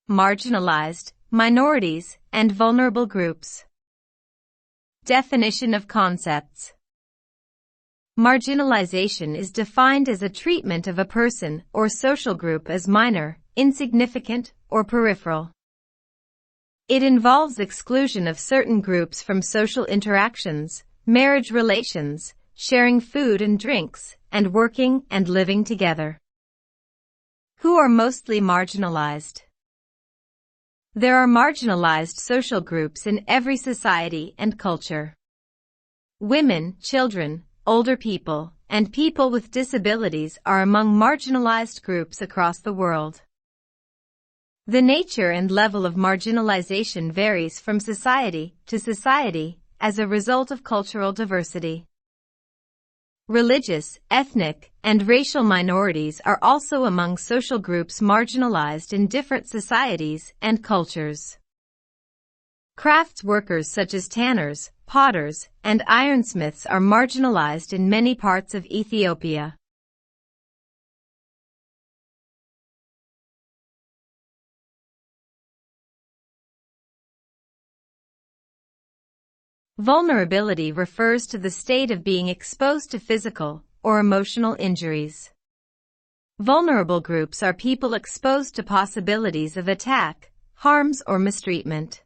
marginalized, minorities, and vulnerable groups. Definition of concepts. Marginalization is defined as a treatment of a person or social group as minor, insignificant, or peripheral. It involves exclusion of certain groups from social interactions, marriage relations, sharing food and drinks, and working and living together. Who are mostly marginalized? There are marginalized social groups in every society and culture. Women, children, older people, and people with disabilities are among marginalized groups across the world. The nature and level of marginalization varies from society to society as a result of cultural diversity. Religious, ethnic, and racial minorities are also among social groups marginalized in different societies and cultures. Crafts workers such as tanners, potters, and ironsmiths are marginalized in many parts of Ethiopia. Vulnerability refers to the state of being exposed to physical or emotional injuries. Vulnerable groups are people exposed to possibilities of attack, harms, or mistreatment.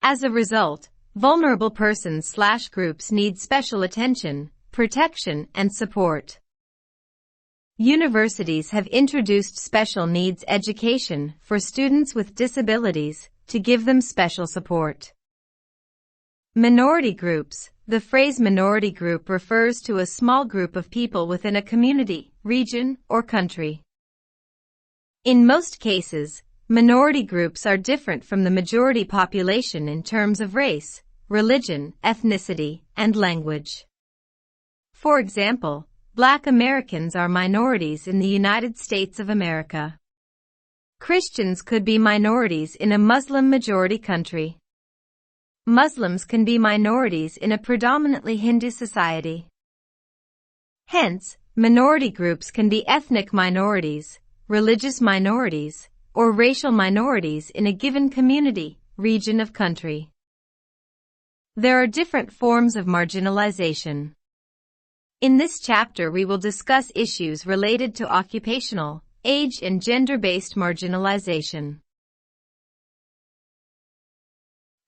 As a result, vulnerable persons/groups need special attention, protection, and support. Universities have introduced special needs education for students with disabilities to give them special support. Minority groups. The phrase minority group refers to a small group of people within a community, region, or country. In most cases, minority groups are different from the majority population in terms of race, religion, ethnicity, and language. For example, Black Americans are minorities in the United States of America. Christians could be minorities in a Muslim-majority country. Muslims can be minorities in a predominantly Hindu society. Hence, minority groups can be ethnic minorities, religious minorities, or racial minorities in a given community, region of country. There are different forms of marginalization. In this chapter we will discuss issues related to occupational, age and gender-based marginalization.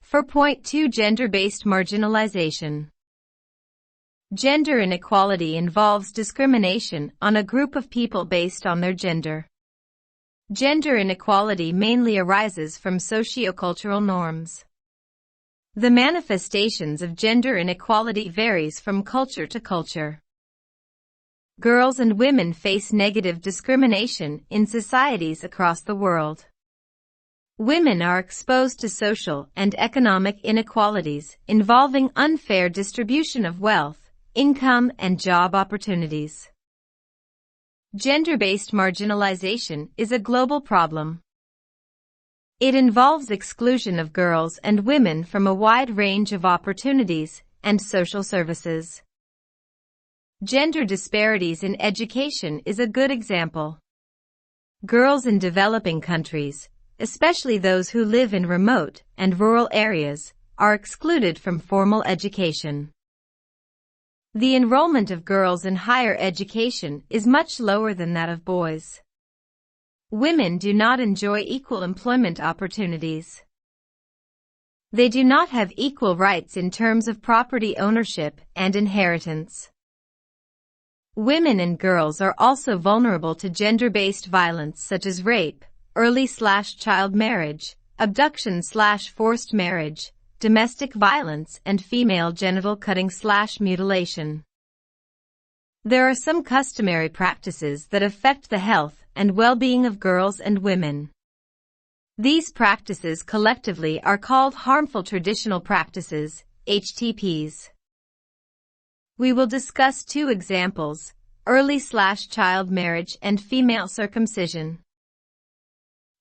For point 2, gender-based marginalization. Gender inequality involves discrimination on a group of people based on their gender. Gender inequality mainly arises from sociocultural norms. The manifestations of gender inequality varies from culture to culture. Girls and women face negative discrimination in societies across the world. Women are exposed to social and economic inequalities involving unfair distribution of wealth, income, and job opportunities. Gender-based marginalization is a global problem. It involves exclusion of girls and women from a wide range of opportunities and social services. Gender disparities in education is a good example. Girls in developing countries, especially those who live in remote and rural areas, are excluded from formal education. The enrollment of girls in higher education is much lower than that of boys. Women do not enjoy equal employment opportunities. They do not have equal rights in terms of property ownership and inheritance. Women and girls are also vulnerable to gender-based violence such as rape, early/child marriage, abduction/forced marriage, domestic violence, and female genital cutting/mutilation. There are some customary practices that affect the health and well-being of girls and women. These practices collectively are called harmful traditional practices, HTPs. We will discuss 2 examples, early/child marriage and female circumcision.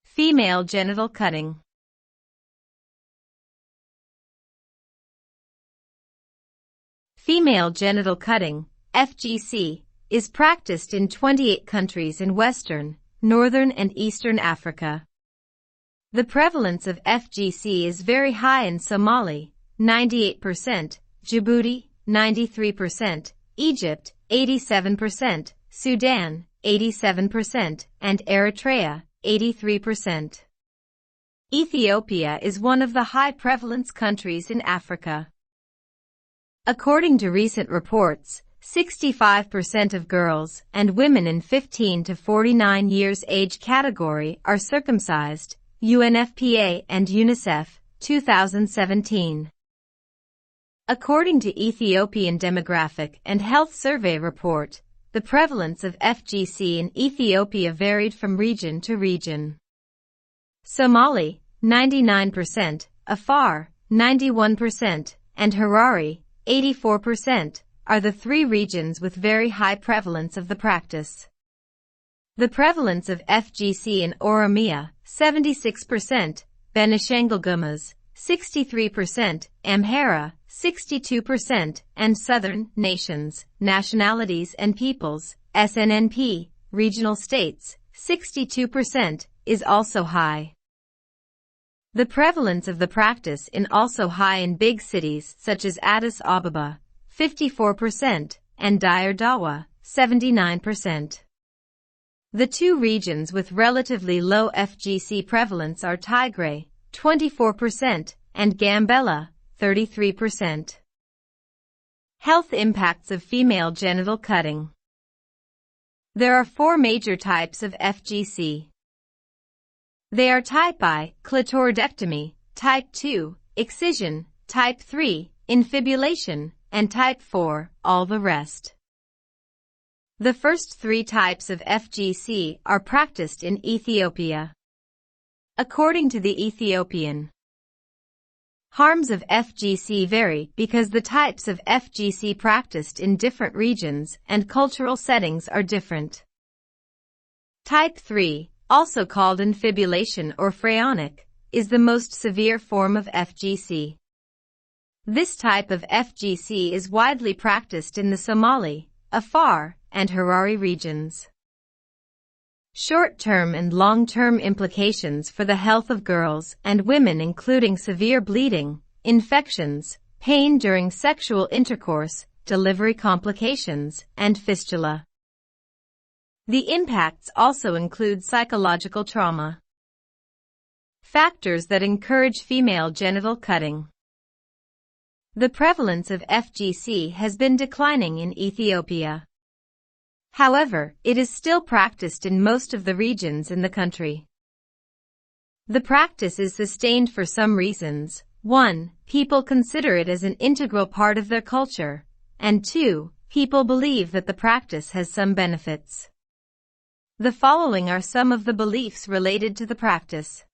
Female genital cutting. Female genital cutting, FGC, is practiced in 28 countries in Western, Northern and Eastern Africa. The prevalence of FGC is very high in Somali, 98%, Djibouti, 93%, Egypt, 87%, Sudan, 87%, and Eritrea, 83%. Ethiopia is one of the high prevalence countries in Africa. According to recent reports, 65% of girls and women in 15 to 49 years age category are circumcised, UNFPA and UNICEF, 2017. According to Ethiopian Demographic and Health Survey report, the prevalence of FGC in Ethiopia varied from region to region. Somali, 99%, Afar, 91%, and Harare, 84%, are the three regions with very high prevalence of the practice. The prevalence of FGC in Oromia, 76%, Benishangul Gumuz, 63%, Amhara, 62%, and Southern Nations, Nationalities and Peoples, SNNP, regional states, 62%, is also high. The prevalence of the practice is also high in big cities such as Addis Ababa, 54%, and Dire Dawa, 79%. The two regions with relatively low FGC prevalence are Tigray, 24%, and Gambela, 33%. Health impacts of female genital cutting. There are four major types of FGC. They are Type I, clitoridectomy, Type II, excision, Type III, infibulation, and Type IV, all the rest. The first three types of FGC are practiced in Ethiopia. According to the Ethiopian, harms of FGC vary because the types of FGC practiced in different regions and cultural settings are different. Type III, also called infibulation or phreonic, is the most severe form of FGC. This type of FGC is widely practiced in the Somali, Afar, and Harare regions. Short-term and long-term implications for the health of girls and women including severe bleeding, infections, pain during sexual intercourse, delivery complications, and fistula. The impacts also include psychological trauma. Factors that encourage female genital cutting. The prevalence of FGC has been declining in Ethiopia. However, it is still practiced in most of the regions in the country. The practice is sustained for some reasons. 1. People consider it as an integral part of their culture. And 2. People believe that the practice has some benefits. The following are some of the beliefs related to the practice.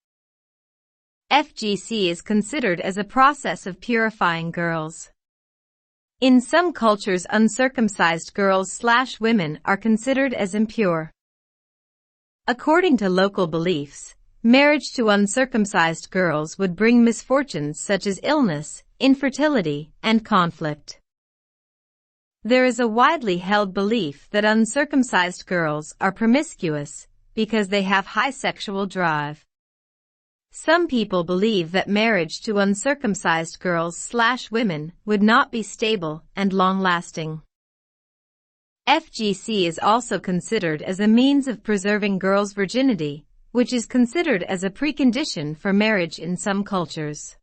FGC is considered as a process of purifying girls. In some cultures, uncircumcised girls/women are considered as impure. According to local beliefs, marriage to uncircumcised girls would bring misfortunes such as illness, infertility, and conflict. There is a widely held belief that uncircumcised girls are promiscuous because they have high sexual drive. Some people believe that marriage to uncircumcised girls/women would not be stable and long-lasting. FGC is also considered as a means of preserving girls' virginity, which is considered as a precondition for marriage in some cultures.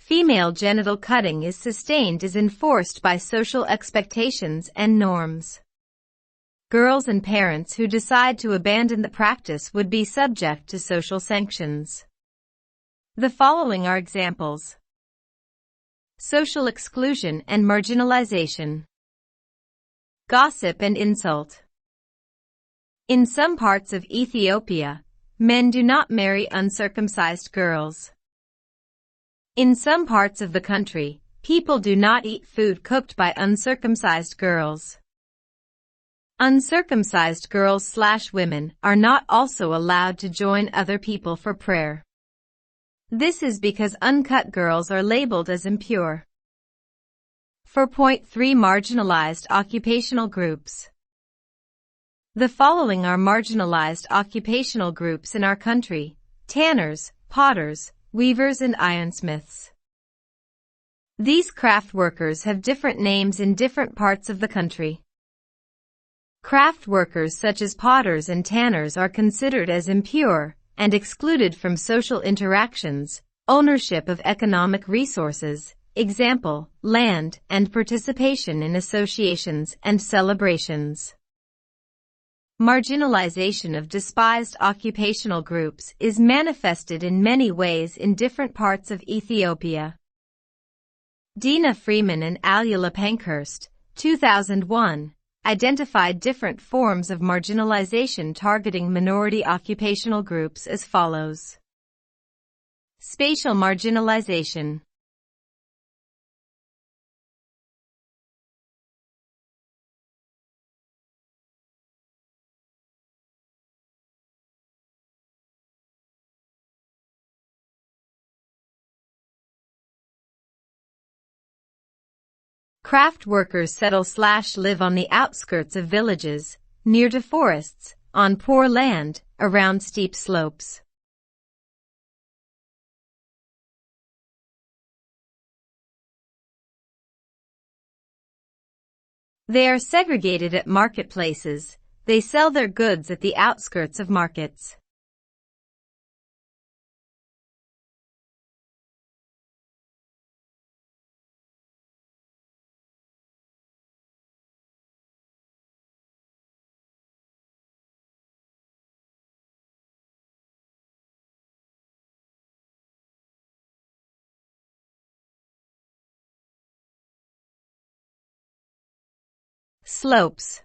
Female genital cutting is sustained as enforced by social expectations and norms. Girls and parents who decide to abandon the practice would be subject to social sanctions. The following are examples. Social exclusion and marginalization. Gossip and insult. In some parts of Ethiopia, men do not marry uncircumcised girls. In some parts of the country, people do not eat food cooked by uncircumcised girls. Uncircumcised girls/women are not also allowed to join other people for prayer. This is because uncut girls are labeled as impure. 4.3 Marginalized occupational groups. The following are marginalized occupational groups in our country: tanners, potters, weavers and ironsmiths. These craft workers have different names in different parts of the country. Craft workers such as potters and tanners are considered as impure and excluded from social interactions, ownership of economic resources, example, land, and participation in associations and celebrations. Marginalization of despised occupational groups is manifested in many ways in different parts of Ethiopia. Dina Freeman and Alula Pankhurst, 2001, identified different forms of marginalization targeting minority occupational groups as follows. Spatial marginalization. Craft workers settle/live on the outskirts of villages, near to forests, on poor land, around steep slopes. They are segregated at marketplaces. They sell their goods at the outskirts of markets. Slopes.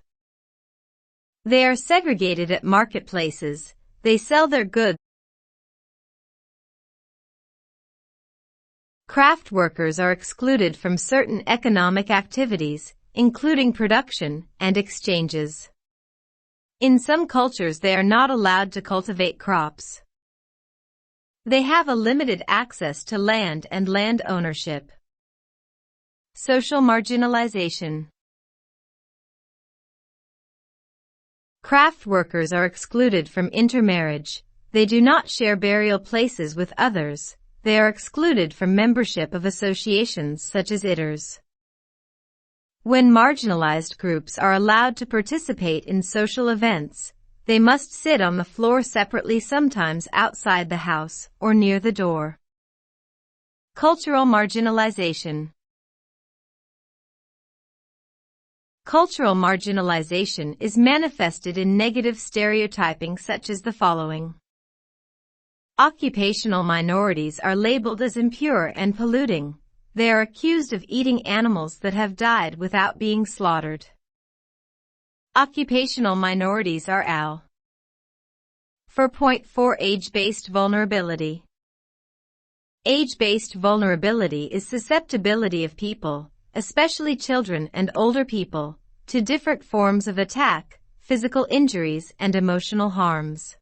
They are segregated at marketplaces. They sell their goods. Craft workers are excluded from certain economic activities, including production and exchanges. In some cultures they are not allowed to cultivate crops. They have a limited access to land and land ownership. Social marginalization. Craft workers are excluded from intermarriage. They do not share burial places with others. They are excluded from membership of associations such as ITers. When marginalized groups are allowed to participate in social events, they must sit on the floor separately, sometimes outside the house or near the door. Cultural marginalization. Cultural marginalization is manifested in negative stereotyping such as the following. Occupational minorities are labeled as impure and polluting. They are accused of eating animals that have died without being slaughtered. Occupational minorities are AL. 4.4 Age-based vulnerability. Age-based vulnerability is susceptibility of people, especially children and older people, to different forms of attack, physical injuries, and emotional harms.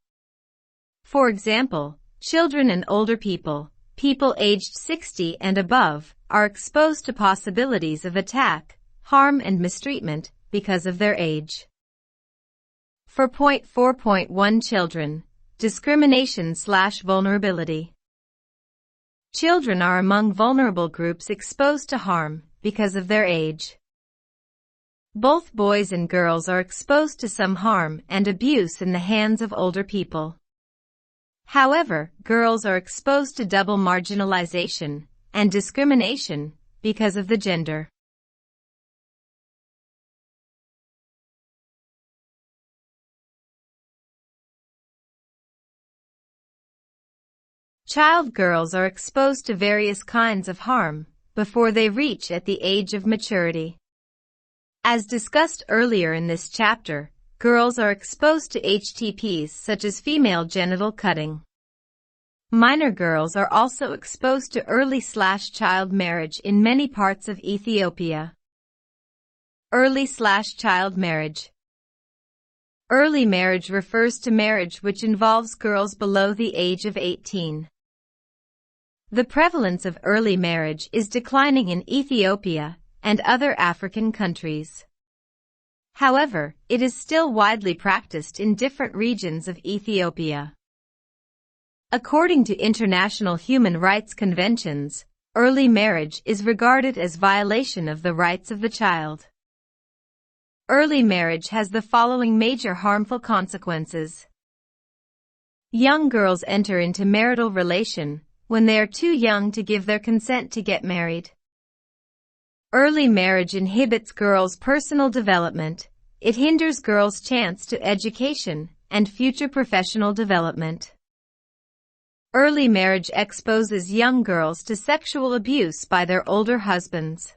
For example, children and older people, people aged 60 and above, are exposed to possibilities of attack, harm, and mistreatment because of their age. 4.4.1 Children, discrimination/vulnerability. Children are among vulnerable groups exposed to harm because of their age. Both boys and girls are exposed to some harm and abuse in the hands of older people. However, girls are exposed to double marginalization and discrimination because of the gender. Child girls are exposed to various kinds of harm before they reach at the age of maturity. As discussed earlier in this chapter, girls are exposed to HTPs such as female genital cutting. Minor girls are also exposed to early/child marriage in many parts of Ethiopia. Early/child marriage. Early marriage refers to marriage which involves girls below the age of 18. The prevalence of early marriage is declining in Ethiopia and other African countries. However, it is still widely practiced in different regions of Ethiopia. According to international human rights conventions, early marriage is regarded as violation of the rights of the child. Early marriage has the following major harmful consequences. Young girls enter into marital relation when they are too young to give their consent to get married. Early marriage inhibits girls' personal development. It hinders girls' chance to education and future professional development. Early marriage exposes young girls to sexual abuse by their older husbands.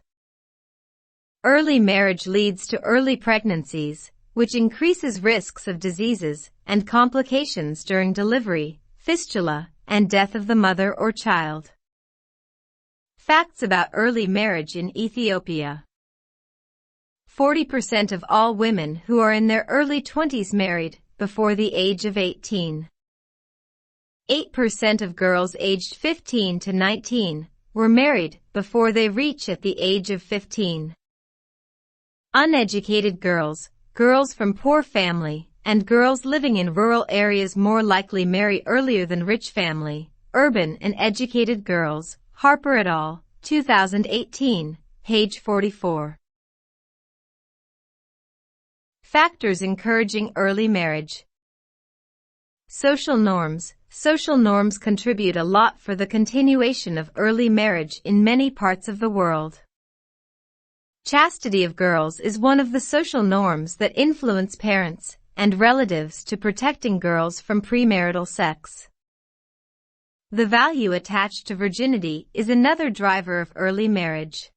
Early marriage leads to early pregnancies, which increases risks of diseases and complications during delivery, fistula, and death of the mother or child. Facts about early marriage in Ethiopia. 40% of all women who are in their early 20s married before the age of 18. 8% of girls aged 15 to 19 were married before they reach at the age of 15. Uneducated girls, girls from poor family, and girls living in rural areas more likely marry earlier than rich family. Urban and educated girls, Harper et al., 2018, page 44. Factors encouraging early marriage. Social norms. Social norms contribute a lot for the continuation of early marriage in many parts of the world. Chastity of girls is one of the social norms that influence parents and relatives to protecting girls from premarital sex. The value attached to virginity is another driver of early marriage.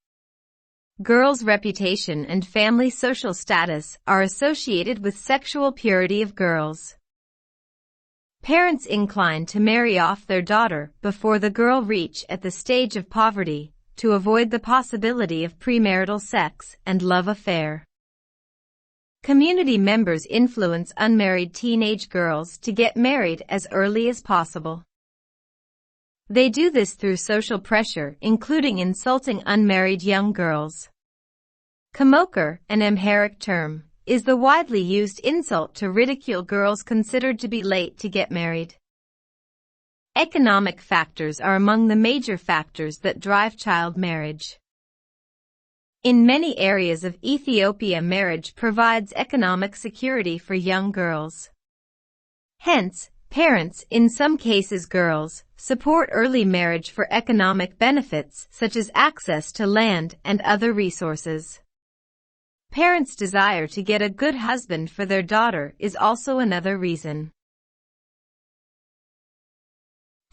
Girls' reputation and family social status are associated with sexual purity of girls. Parents inclined to marry off their daughter before the girl reach at the stage of poverty to avoid the possibility of premarital sex and love affair. Community members influence unmarried teenage girls to get married as early as possible. They do this through social pressure, including insulting unmarried young girls. Kamoker, an Amharic term, is the widely used insult to ridicule girls considered to be late to get married. Economic factors are among the major factors that drive child marriage. In many areas of Ethiopia, marriage provides economic security for young girls. Hence, parents, in some cases girls, support early marriage for economic benefits such as access to land and other resources. Parents' desire to get a good husband for their daughter is also another reason.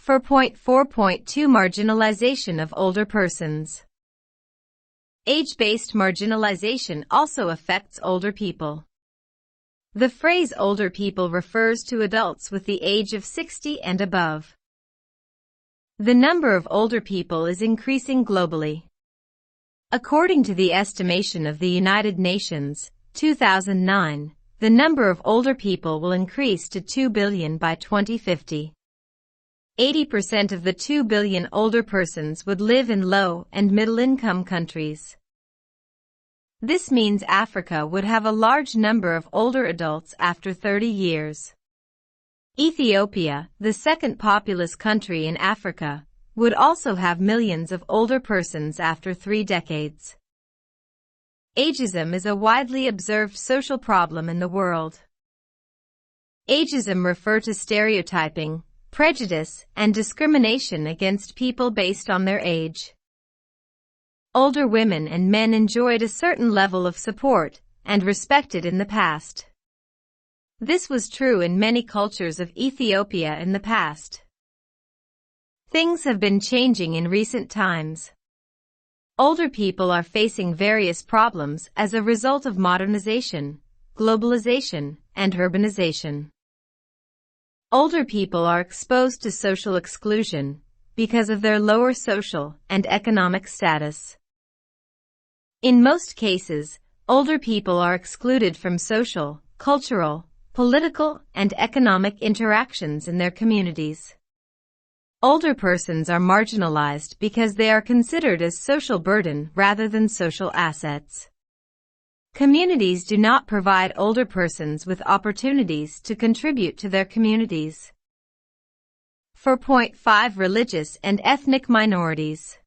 4.4.2 Marginalization of older persons. Age-based marginalization also affects older people. The phrase older people refers to adults with the age of 60 and above. The number of older people is increasing globally. According to the estimation of the United Nations, 2009, the number of older people will increase to 2 billion by 2050. 80% of the 2 billion older persons would live in low and middle-income countries. This means Africa would have a large number of older adults after 30 years. Ethiopia, the second populous country in Africa, would also have millions of older persons after 3 decades. Ageism is a widely observed social problem in the world. Ageism refers to stereotyping, prejudice, and discrimination against people based on their age. Older women and men enjoyed a certain level of support and respected in the past. This was true in many cultures of Ethiopia in the past. Things have been changing in recent times. Older people are facing various problems as a result of modernization, globalization, and urbanization. Older people are exposed to social exclusion because of their lower social and economic status. In most cases, older people are excluded from social, cultural, political, and economic interactions in their communities. Older persons are marginalized because they are considered as social burden rather than social assets. Communities do not provide older persons with opportunities to contribute to their communities. 4.5 Religious and ethnic minorities.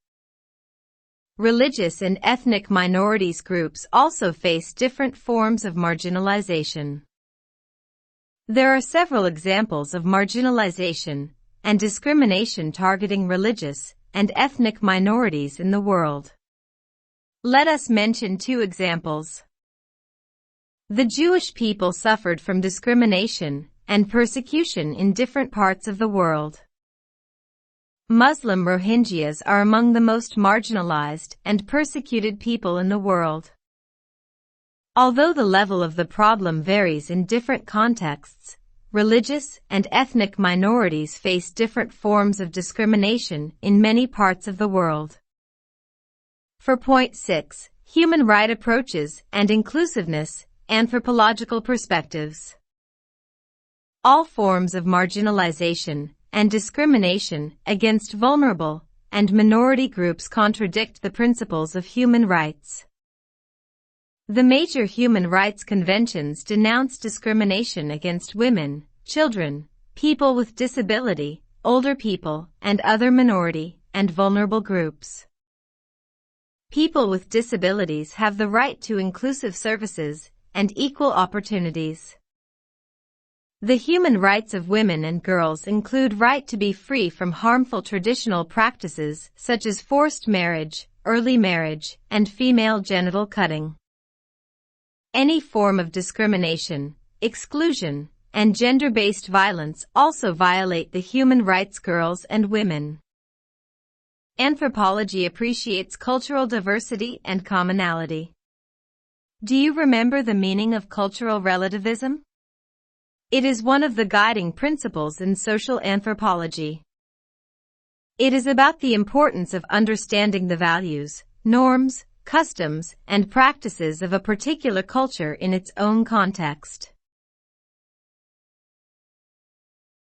Religious and ethnic minorities groups also face different forms of marginalization. There are several examples of marginalization and discrimination targeting religious and ethnic minorities in the world. Let us mention two examples. The Jewish people suffered from discrimination and persecution in different parts of the world. Muslim Rohingyas are among the most marginalized and persecuted people in the world. Although the level of the problem varies in different contexts, religious and ethnic minorities face different forms of discrimination in many parts of the world. 4.6 Human Rights Approaches and Inclusiveness, Anthropological Perspectives. All forms of marginalization and discrimination against vulnerable and minority groups contradict the principles of human rights. The major human rights conventions denounce discrimination against women, children, people with disability, older people, and other minority and vulnerable groups. People with disabilities have the right to inclusive services and equal opportunities. The human rights of women and girls include right to be free from harmful traditional practices such as forced marriage, early marriage, and female genital cutting. Any form of discrimination, exclusion, and gender-based violence also violate the human rights of girls and women. Anthropology appreciates cultural diversity and commonality. Do you remember the meaning of cultural relativism? It is one of the guiding principles in social anthropology. It is about the importance of understanding the values, norms, customs, and practices of a particular culture in its own context.